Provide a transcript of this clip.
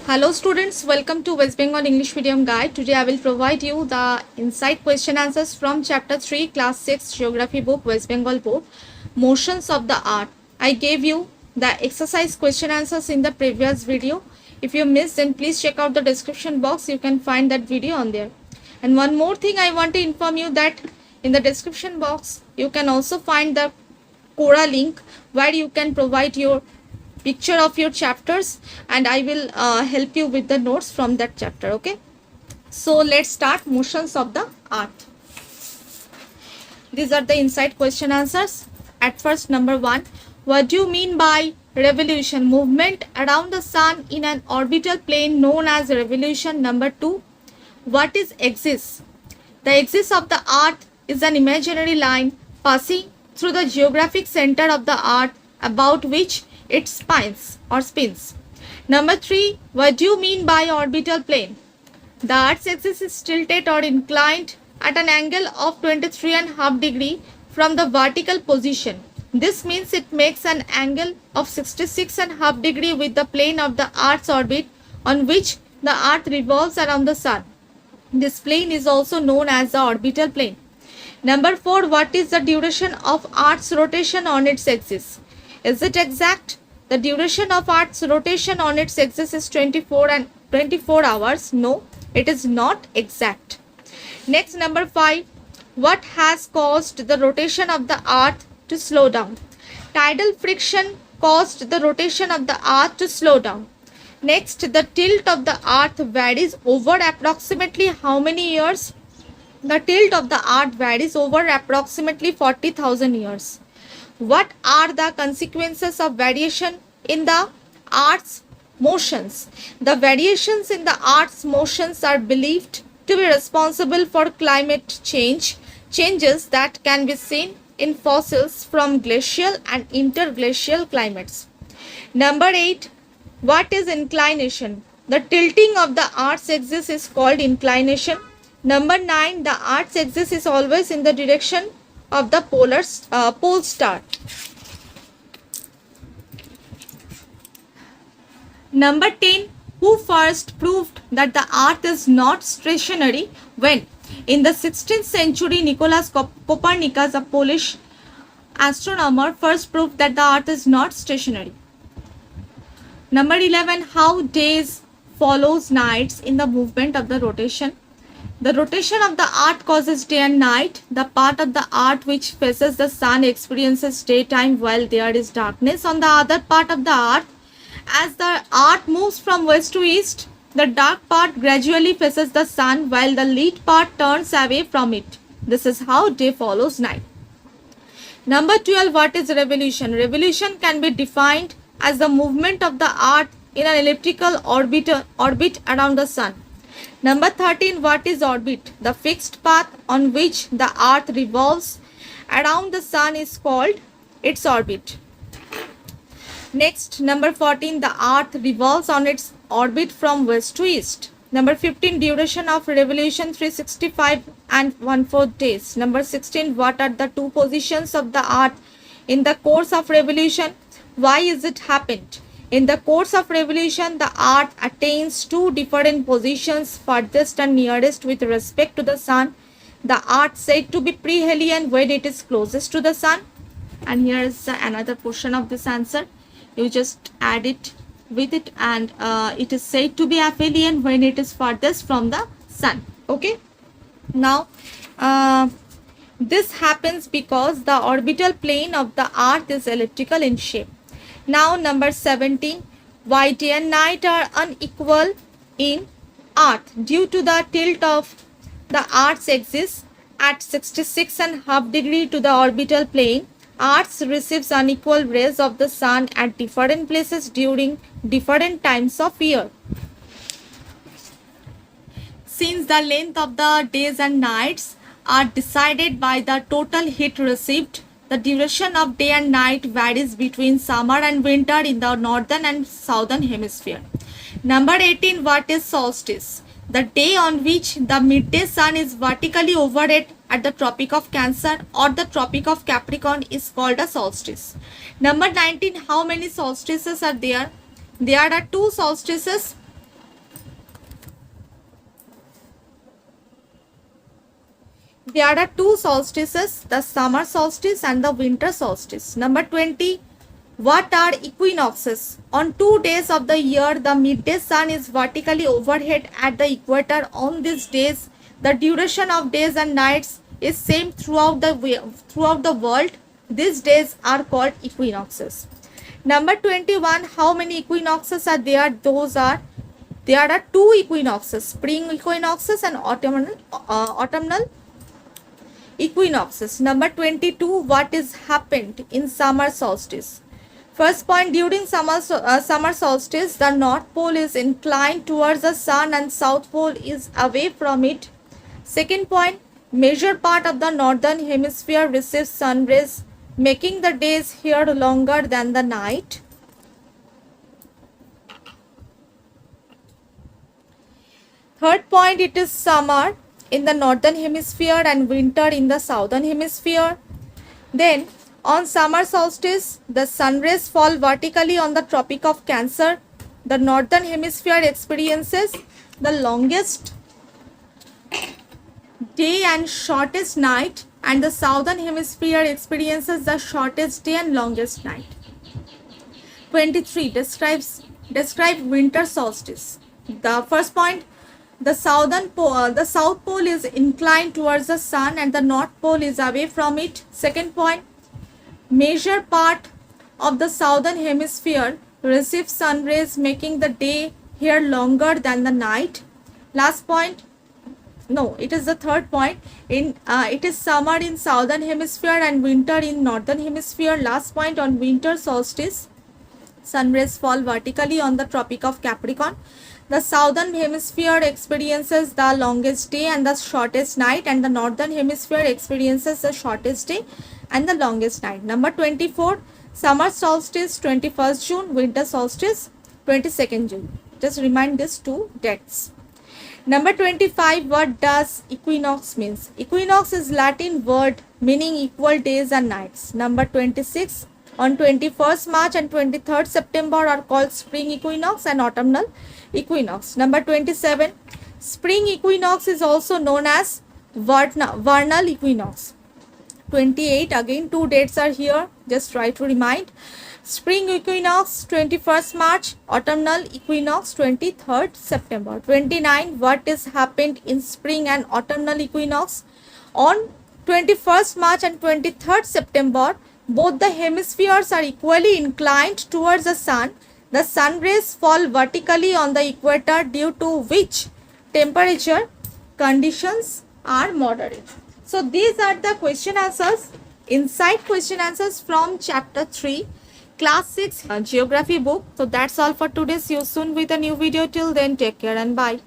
Hello students, welcome to West Bengal English Medium Guide. Today I will provide you the insight question answers from chapter 3 class 6 geography book West Bengal board Motions of the Earth. I gave you the exercise question answers in the previous video. If you missed, then please check out the description box. You can find that video on there. And one more thing I want to inform you that in the description box you can also find the Quora link where you can provide your picture of your chapters and I will help you with the notes from that chapter. Okay, so let's start motions of the earth. These are the inside question answers. At first, number 1, what do you mean by revolution? Movement around the sun in an orbital plane known as revolution. Number 2, what is axis? The axis of the earth is an imaginary line passing through the geographic center of the earth about which it spins. Number 3, what do you mean by orbital plane? The earth's axis is tilted or inclined at an angle of 23.5 degree from the vertical position. This means it makes an angle of 66.5 degree with the plane of the earth's orbit on which the earth revolves around the sun. This plane is also known as the orbital plane. Number 4, what is the duration of earth's rotation on its axis? Is it exact? The duration of Earth's rotation on its axis is 24 hours. No, it is not exact. Next, number 5. What has caused the rotation of the Earth to slow down? Tidal friction caused the rotation of the Earth to slow down. Next, the tilt of the Earth varies over approximately how many years? The tilt of the Earth varies over approximately 40,000 years. What are the consequences of variation in the Earth's motions? The variations in the Earth's motions are believed to be responsible for climate changes that can be seen in fossils from glacial and interglacial climates. Number 8, what is inclination? The tilting of the Earth's axis is called inclination. Number 9, the Earth's axis is always in the direction of the pole star. Number 10, who first proved that the earth is not stationary? When? In the 16th century, Nicolaus Copernicus, a Polish astronomer, first proved that the earth is not stationary. Number 11, how days follows nights in the movement of the rotation? The rotation of the earth causes day and night. The part of the earth which faces the sun experiences daytime while there is darkness on the other part of the earth. As the earth moves from west to east, the dark part gradually faces the sun while the lit part turns away from it. This is how day follows night. Number 12, what is revolution? Revolution can be defined as the movement of the earth in an elliptical orbit around the sun. Number 13, what is orbit? The fixed path on which the earth revolves around the sun is called its orbit. Next, number 14, the earth revolves on its orbit from west to east. Number 15, duration of revolution 365 and 1/4 days. Number 16, what are the two positions of the earth in the course of revolution? Why is it happened? In the course of revolution, the earth attains two different positions, farthest and nearest with respect to the sun. The earth said to be perihelion when it is closest to the sun. And here is another portion of this answer. You just add it with it, and it is said to be aphelion when it is farthest from the sun. Okay. Now, this happens because the orbital plane of the earth is elliptical in shape. Now, number 17, why day and night are unequal in earth? Due to the tilt of the earth's axis at 66.5 degree to the orbital plane, earth receives unequal rays of the sun at different places during different times of year. Since the length of the days and nights are decided by the total heat received, the duration of day and night varies between summer and winter in the northern and southern hemisphere. Number 18, what is solstice? The day on which the midday sun is vertically overhead at the Tropic of Cancer or the Tropic of Capricorn is called a solstice. Number 19, how many solstices are there? There are two solstices There are two solstices, the summer solstice and the winter solstice. Number 20. What are equinoxes? On 2 days of the year, the midday sun is vertically overhead at the equator. On these days, the duration of days and nights is same throughout the world. These days are called equinoxes. Number 21. How many equinoxes are there? There are two equinoxes, spring equinoxes and autumnal equinoxes. Number 22. What is happened in summer solstice? First point, during summer solstice, the North Pole is inclined towards the sun and South Pole is away from it. Second point, major part of the northern hemisphere receives sun rays, making the days here longer than the night. Third point, it is summer in the northern hemisphere and winter in the southern hemisphere. Then, on summer solstice, the sun rays fall vertically on the Tropic of Cancer. The northern hemisphere experiences the longest day and shortest night, and the southern hemisphere experiences the shortest day and longest night. 23. Describe winter solstice. The first point, the South Pole is inclined towards the sun and the North Pole is away from it. Second point, major part of the southern hemisphere receives sun rays, making the day here longer than the night. Last point, no, it is the third point. It is summer in southern hemisphere and winter in northern hemisphere. Last point, on winter solstice, sun rays fall vertically on the Tropic of Capricorn. The southern hemisphere experiences the longest day and the shortest night, and the northern hemisphere experiences the shortest day and the longest night. Number 24, summer solstice 21st June, winter solstice 22nd June. Just remind these two dates. Number 25, what does equinox means? Equinox is Latin word meaning equal days and nights. Number 26, on 21st March and 23rd September are called spring equinox and autumnal equinox. Number 27, spring equinox is also known as vernal equinox. 28, again two dates are here, just try to remind. Spring equinox 21st March, autumnal equinox 23rd September. 29, what is happened in spring and autumnal equinox? On 21st March and 23rd September, both the hemispheres are equally inclined towards the sun. The sun rays fall vertically on the equator, due to which temperature conditions are moderate. So these are the question answers, inside question answers from chapter 3, class 6 geography book. So that's all for today. See you soon with a new video. Till then, take care and bye.